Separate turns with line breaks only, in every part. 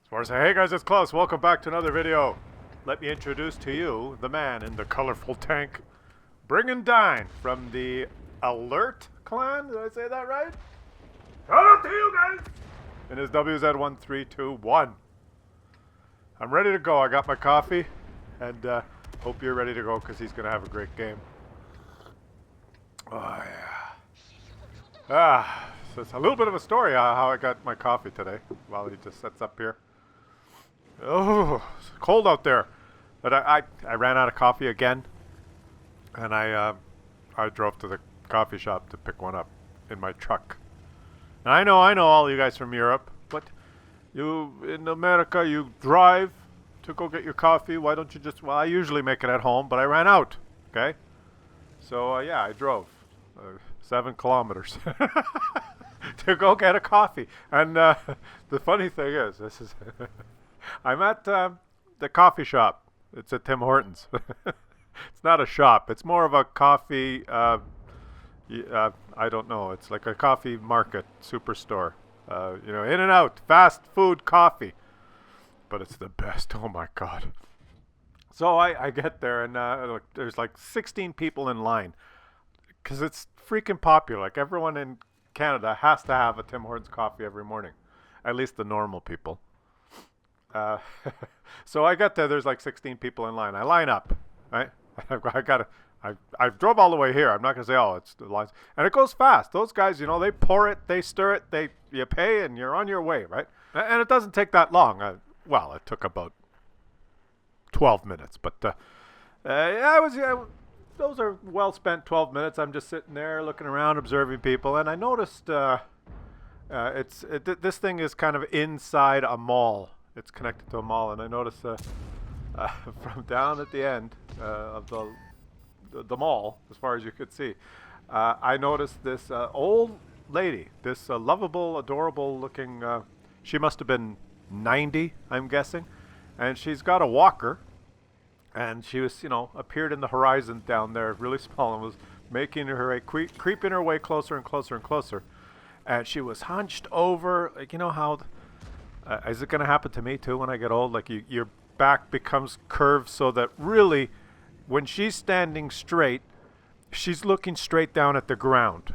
So I say, hey guys, it's Klaus. Welcome back to another video. Let me introduce to you the man in the colorful tank, Bring and Dine from the Alert clan. Did I say that right? Shout out to you guys! In his WZ1321. I'm ready to go. I got my coffee, and hope you're ready to go because he's gonna have a great game. Oh yeah. So it's a little bit of a story how I got my coffee today while he just sets up here. Oh, it's cold out there. But I ran out of coffee again, and I drove to the coffee shop to pick one up in my truck. And I know all you guys from Europe, but you in America, you drive to go get your coffee. Why don't you just, well, I usually make it at home, but I ran out, okay? So, yeah, I drove 7 kilometers to go get a coffee. And the funny thing is, I'm at the coffee shop. It's at Tim Hortons. It's not a shop. It's more of a coffee, I don't know. It's like a coffee market superstore. You know, in and out, fast food coffee. But it's the best. Oh my God. So I get there and look, there's like 16 people in line. Because it's freaking popular. Like everyone in Canada has to have a Tim Hortons coffee every morning. At least the normal people. So I get there. There's like 16 people in line. I line up, right? I drove all the way here. I'm not gonna say, oh, it's the lines, and it goes fast. Those guys, you know, they pour it, they stir it, you pay, and you're on your way, right? And it doesn't take that long. Well, it took about 12 minutes, but those are well spent 12 minutes. I'm just sitting there looking around, observing people, and I noticed this thing is kind of inside a mall. It's connected to a mall, and I noticed from down at the end of the mall, as far as you could see, I noticed this old lady, this lovable, adorable-looking. She must have been 90, I'm guessing, and she's got a walker, and she was, you know, appeared in the horizon down there, really small, and was making her way, creeping her way closer and closer and closer, and she was hunched over, like, you know how. Is it going to happen to me too when I get old? Like your back becomes curved so that really when she's standing straight, she's looking straight down at the ground.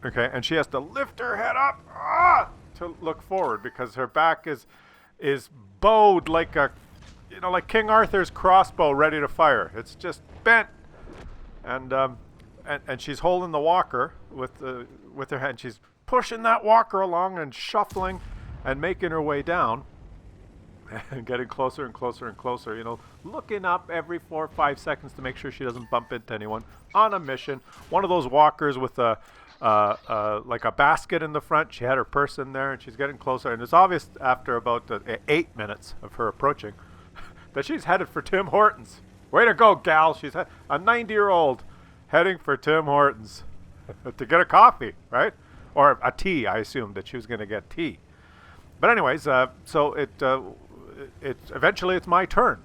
Okay? And she has to lift her head up to look forward because her back is bowed like like King Arthur's crossbow ready to fire. It's just bent. And she's holding the walker with her hand. She's pushing that walker along and shuffling and making her way down and getting closer and closer and closer, you know, looking up every 4 or 5 seconds to make sure she doesn't bump into anyone. On a mission. One of those walkers with like a basket in the front. She had her purse in there and she's getting closer. And it's obvious after about 8 minutes of her approaching that she's headed for Tim Hortons. Way to go, gal. She's a 90-year-old heading for Tim Hortons to get a coffee, right? Or a tea. I assumed that she was going to get tea. But anyways, so eventually it's my turn.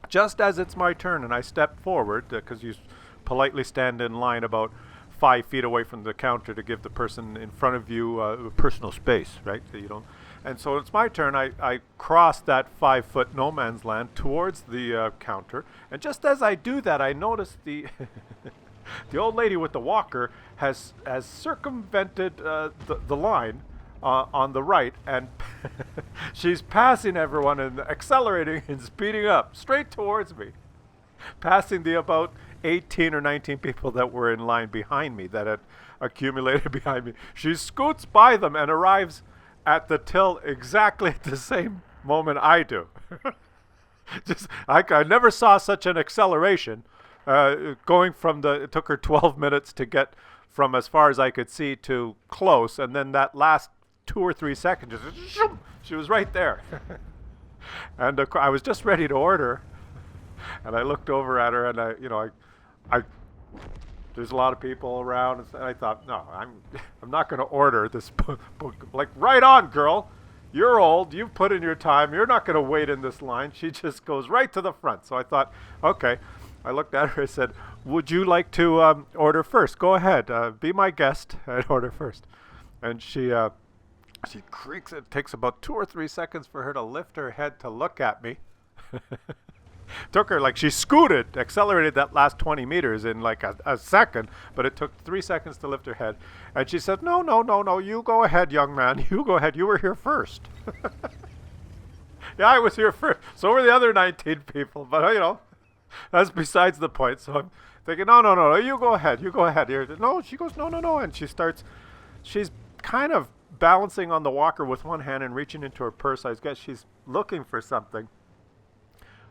Just as it's my turn, and I step forward because you politely stand in line about 5 feet away from the counter to give the person in front of you personal space, right? So you don't. And so it's my turn. I cross that 5-foot no man's land towards the counter, and just as I do that, I notice the the old lady with the walker has circumvented the line. On the right, and she's passing everyone and accelerating and speeding up straight towards me, passing the about 18 or 19 people that were in line behind me that had accumulated behind me. She scoots by them and arrives at the till exactly at the same moment I do. I never saw such an acceleration going from it took her 12 minutes to get from as far as I could see to close, and then that last 2 or 3 seconds, just she was right there. And I was just ready to order, and I looked over at her, and I there's a lot of people around, and I thought, no, I'm not going to order this book. Like, right on, girl. You're old. You've put in your time. You're not going to wait in this line. She just goes right to the front. So I thought, okay. I looked at her and said, would you like to order first? Go ahead. Be my guest and order first. And she She creaks. It takes about 2 or 3 seconds for her to lift her head to look at me. Took her like she scooted, accelerated that last 20 meters in like a second, but it took 3 seconds to lift her head. And she said, no, no, no, no, you go ahead, young man. You go ahead. You were here first. Yeah, I was here first. So were the other 19 people. But, that's besides the point. So I'm thinking, no, no, no, no, you go ahead. You go ahead. Here. No, she goes, no, no, no. And she's kind of balancing on the walker with one hand and reaching into her purse. I guess she's looking for something.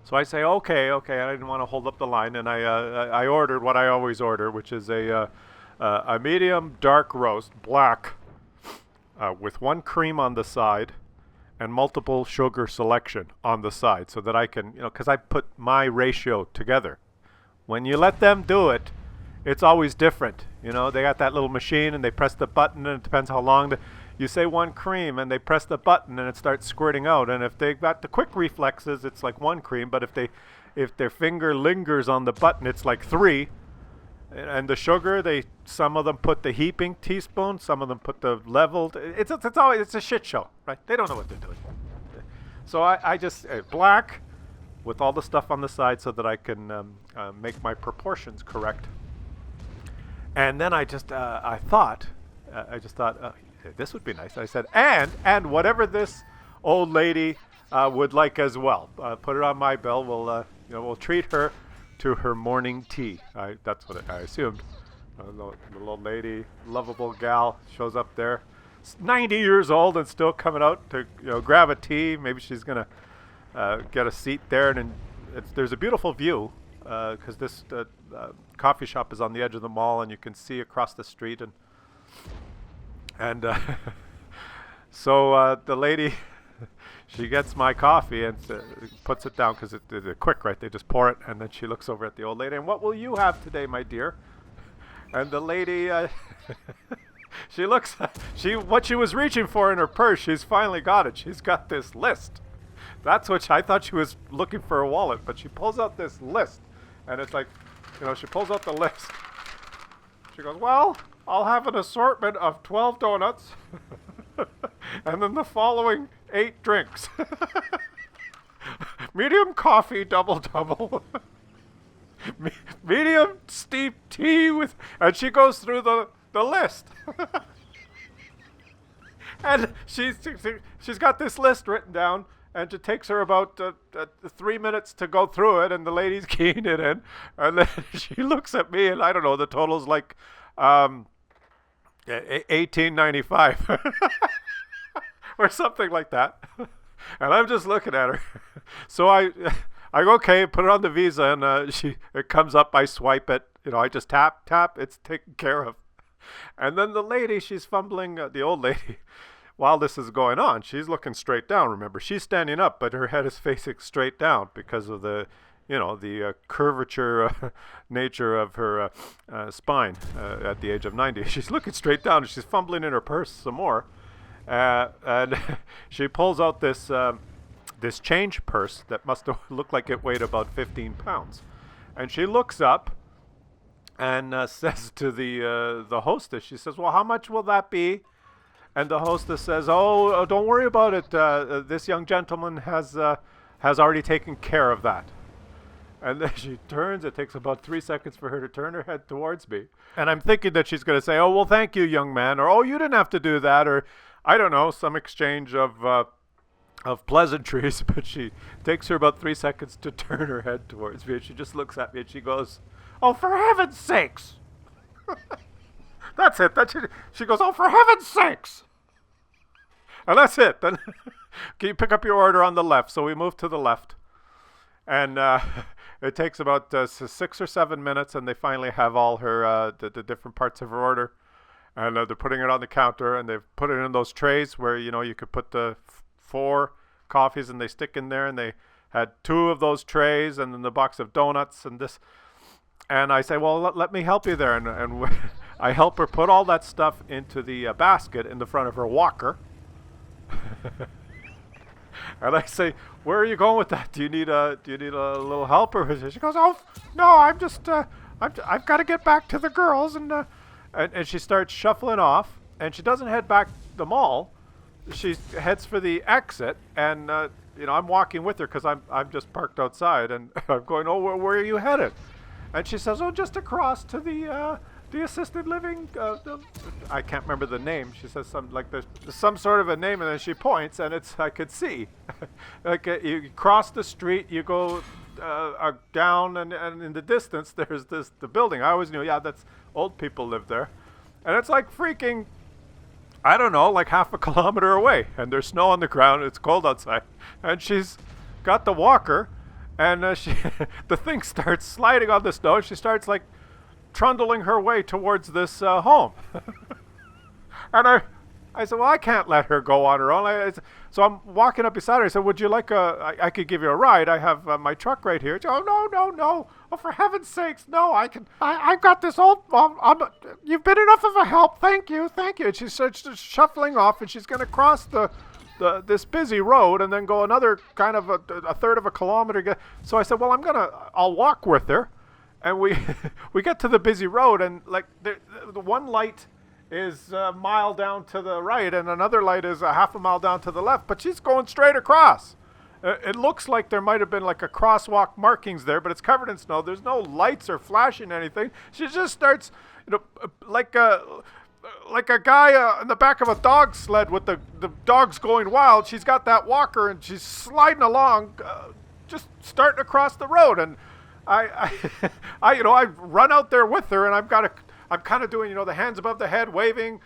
So I say, okay. I didn't want to hold up the line, and I ordered what I always order, which is a medium dark roast, black, with one cream on the side, and multiple sugar selection on the side, so that I can, because I put my ratio together. When you let them do it, it's always different. They got that little machine, and they press the button, and it depends how long you say one cream, and they press the button, and it starts squirting out. And if they've got the quick reflexes, it's like one cream. But if their finger lingers on the button, it's like 3. And the sugar, some of them put the heaping teaspoon, some of them put the leveled. It's a shit show, right? They don't know what they're doing. So I just black with all the stuff on the side so that I can make my proportions correct. And then I just thought. This would be nice. I said, and whatever this old lady would like as well. Put it on my bill. We'll treat her to her morning tea. That's what I assumed. The old lady, lovable gal, shows up there, 90 years old and still coming out to grab a tea. Maybe she's gonna get a seat there, and there's a beautiful view because this coffee shop is on the edge of the mall, and you can see across the street and so the lady, she gets my coffee and puts it down because they're quick, right? They just pour it, and then she looks over at the old lady. And what will you have today, my dear? And the lady, she looks, what she was reaching for in her purse, she's finally got it. She's got this list. That's what I thought she was looking for a wallet, but she pulls out this list, and it's like, she pulls out the list. She goes, well, I'll have an assortment of 12 donuts and then the following 8 drinks. Medium coffee, double. Medium steep tea with... And she goes through the list. And she's got this list written down, and it takes her about 3 minutes to go through it, and the lady's keying it in. And then she looks at me, and I don't know, the total's like... $18.95 or something like that. And I'm just looking at her. So I go, okay, put it on the Visa, and it comes up. I swipe it. I just tap. It's taken care of. And then the lady, she's fumbling. The old lady, while this is going on, she's looking straight down. Remember, she's standing up, but her head is facing straight down because of the curvature nature of her spine at the age of 90. She's looking straight down, and she's fumbling in her purse some more. And she pulls out this change purse that must have looked like it weighed about 15 pounds. And she looks up and says to the hostess, she says, well, how much will that be? And the hostess says, oh, don't worry about it. This young gentleman has already taken care of that. And then she turns. It takes about 3 seconds for her to turn her head towards me. And I'm thinking that she's going to say, oh, well, thank you, young man. Or, oh, you didn't have to do that. Or, I don't know, some exchange of pleasantries. But she takes her about 3 seconds to turn her head towards me. And she just looks at me and she goes, oh, for heaven's sakes. That's it. She goes, oh, for heaven's sakes. And that's it. Then can you pick up your order on the left? So we move to the left. And it takes about 6 or 7 minutes, and they finally have all her the different parts of her order, and they're putting it on the counter, and they've put it in those trays where you could put the 4 coffees, and they stick in there, and they had 2 of those trays, and then the box of donuts and this, and I say, well, let me help you there, and I help her put all that stuff into the basket in the front of her walker. And I say, where are you going with that? Do you need a little help? Or she goes, oh no, I'm just I've got to get back to the girls, and she starts shuffling off, and she doesn't head back the mall. she heads for the exit, and I'm walking with her because I'm just parked outside, and I'm going, oh, where are you headed? And she says, oh, just across to the assisted living. I can't remember the name. She says there's some sort of a name, and then she points, and I could see, like you cross the street, you go down, and in the distance there's the building. I always knew, yeah, that's old people live there, and it's like freaking, I don't know, like half a kilometer away, and there's snow on the ground. It's cold outside, and she's got the walker, and the thing starts sliding on the snow. And she starts like trundling her way towards this home. And I said, well, I can't let her go on her own. So I'm walking up beside her. I said, would you like I could give you a ride. I have my truck right here. She, oh, no. Oh, for heaven's sakes, no, I've got this old, you've been enough of a help. Thank you. And she starts just shuffling off, and she's going to cross this busy road and then go another kind of a third of a kilometer. So I said, well, I'll walk with her. And we we get to the busy road, and like the one light is a mile down to the right, and another light is a half a mile down to the left, but she's going straight across. It looks like there might have been like a crosswalk markings there, but it's covered in snow. There's no lights or flashing anything. She just starts, like a guy in the back of a dog sled with the dogs going wild. She's got that walker, and she's sliding along, just starting across the road. And I run out there with her, and I'm kind of doing, the hands above the head, waving,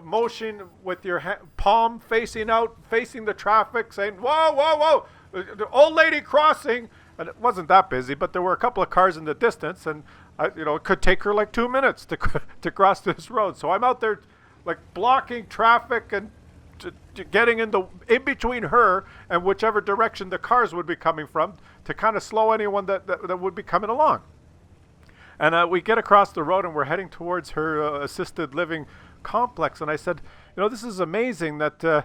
motion with your palm facing out, facing the traffic, saying, whoa, the old lady crossing. And it wasn't that busy, but there were a couple of cars in the distance, and it could take her like 2 minutes to cross this road. So I'm out there like blocking traffic and getting in between her and whichever direction the cars would be coming from, to kind of slow anyone that would be coming along. And we get across the road, and we're heading towards her assisted living complex. And I said, this is amazing that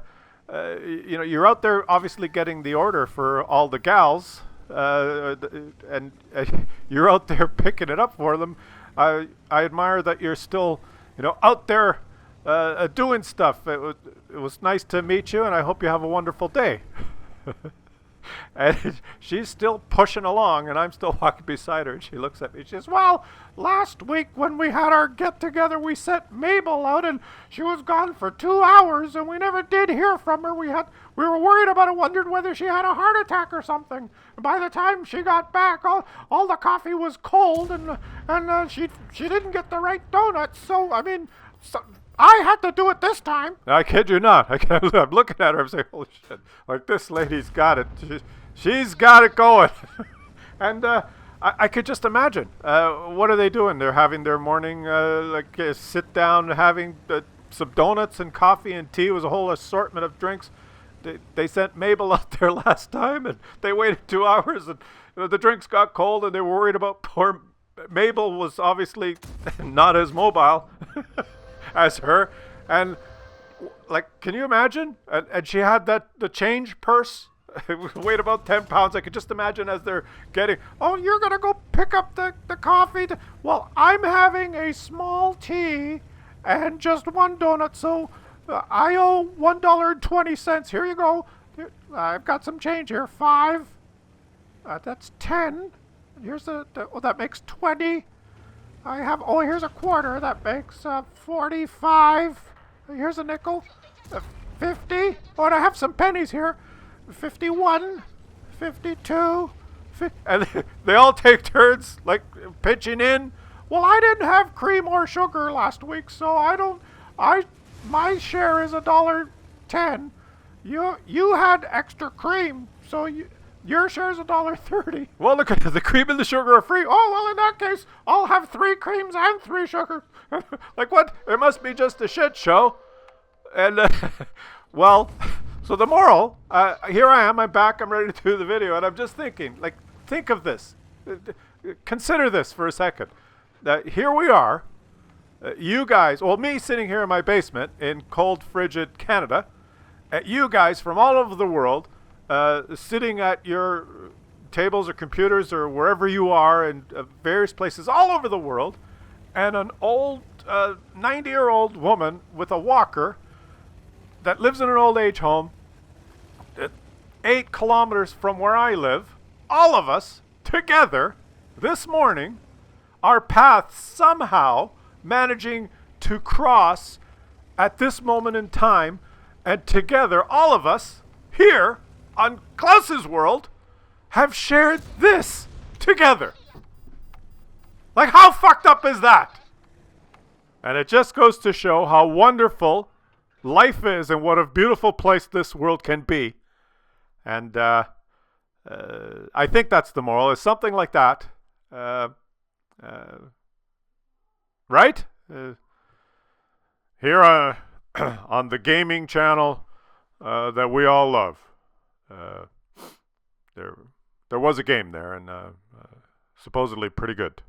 you're out there obviously getting the order for all the gals, and you're out there picking it up for them. I admire that you're still out there doing stuff. It was nice to meet you, and I hope you have a wonderful day. And she's still pushing along, and I'm still walking beside her, and she looks at me. She says, well, last week when we had our get-together, we sent Mabel out, and she was gone for 2 hours, and we never did hear from her. We were worried about it, wondered whether she had a heart attack or something. And by the time she got back, all the coffee was cold, and she didn't get the right donuts. So, I had to do it this time. I kid you not. I'm looking at her. I'm saying, holy shit. Like, this lady's got it. She's got it going. And I could just imagine. What are they doing? They're having their morning, sit down, having some donuts and coffee and tea. It was a whole assortment of drinks. They sent Mabel out there last time, and they waited 2 hours, and the drinks got cold, and they were worried about poor Mabel. Was obviously not as mobile as her, and like, can you imagine? And she had the change purse. It weighed about 10 pounds. I could just imagine as they're getting, oh, you're gonna go pick up the coffee. Well, I'm having a small tea and just one donut, so I owe $1.20. Here you go. I've got some change here. 5. That's 10. Here's that makes 20. Here's a quarter. That makes 45. Here's a nickel. 50. Oh, and I have some pennies here. 51. 52. And they all take turns, like, pitching in. Well, I didn't have cream or sugar last week, so my share is $1.10. You had extra cream, so your share is $1.30. Well, look, the cream and the sugar are free. Oh, well, in that case, I'll have 3 creams and 3 sugar. Like, what? It must be just a shit show. And, well, so the moral, here I am, I'm back, I'm ready to do the video, and I'm just thinking, like, think of this. Consider this for a second. Here we are, you guys, well, me sitting here in my basement in cold, frigid Canada, you guys from all over the world, sitting at your tables or computers or wherever you are in various places all over the world, and an old 90-year-old woman with a walker that lives in an old age home 8 kilometers from where I live, all of us together this morning, our paths somehow managing to cross at this moment in time, and together all of us here on Klaus's world have shared this together. Like, how fucked up is that? And it just goes to show how wonderful life is and what a beautiful place this world can be. And I think that's the moral. It's something like that. Right? Here on the gaming channel that we all love. There was a game there, and supposedly pretty good.